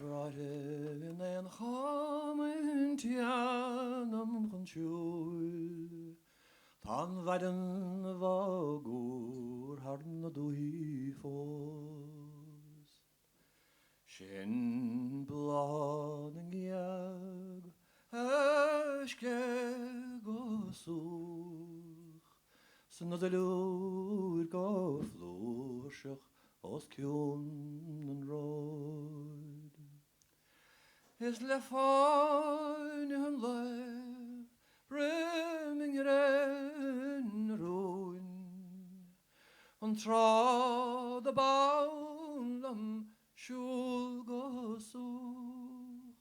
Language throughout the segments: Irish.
Vrade in een gamend janum van tjoel. Tan weiden vagur harna duifos. Shin blaning jag eske gosuch. Snoddelur go florsach os kjonen roid. Is le fine hun le rimming ren ruin. On tra de baunlam shul gosuch.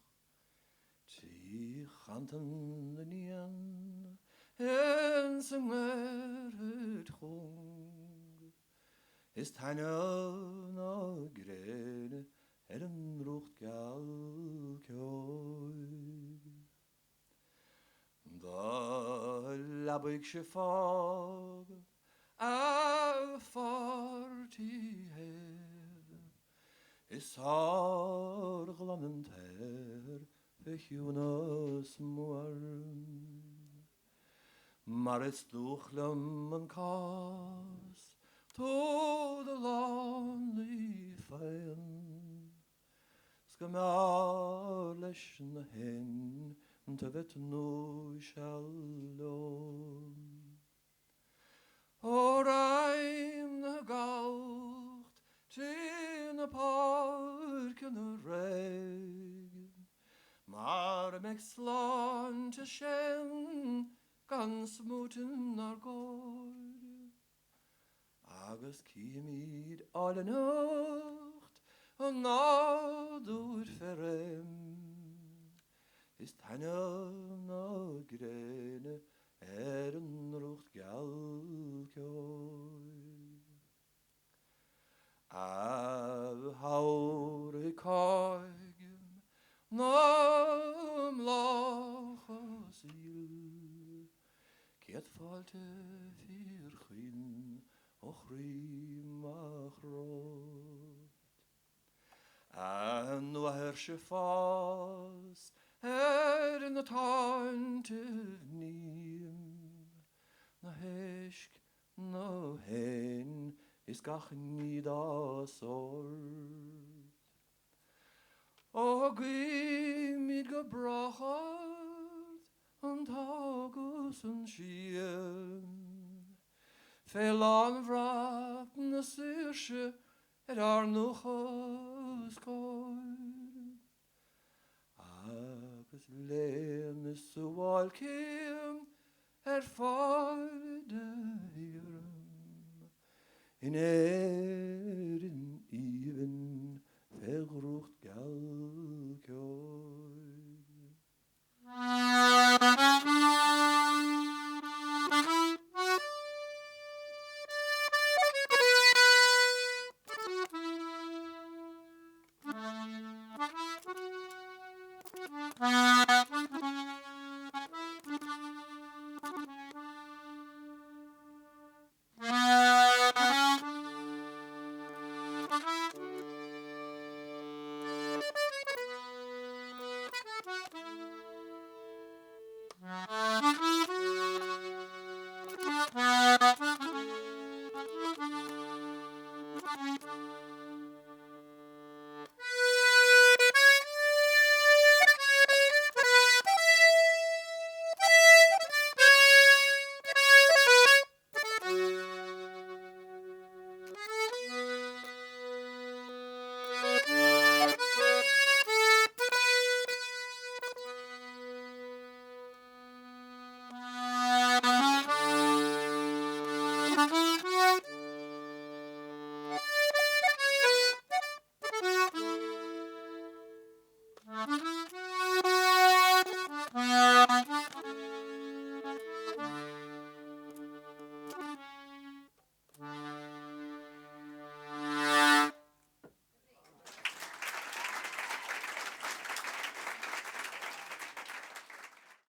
Ti chanten den ien en synger het hong. Is na grene en rucht gal kjoi. Da labig fag a farti her. Is har glanent her vechjunas morn. Maar is duchlam en kas to the lonely fan. Skamar leschen hen te vet no shalom. Oraim na gaucht tin a parken reg. Maar mek slan te shen gans muten ar god. Agus kimid alle nacht og nadur ferem. Is na grene en rucht galkjoi. Av haure kajgum nam lachas il. Kiet falte vir chin och rimach rot. En wa hersche fas in the tainted niem. Na hesk, na hen, is gach nid a sort. O gymid gebrachart, an tagus an siem. Fel an vrap na syrsche, ar nuchas koir. Agus lene so walkim farde hiram. In erin even verrucht galkjoi.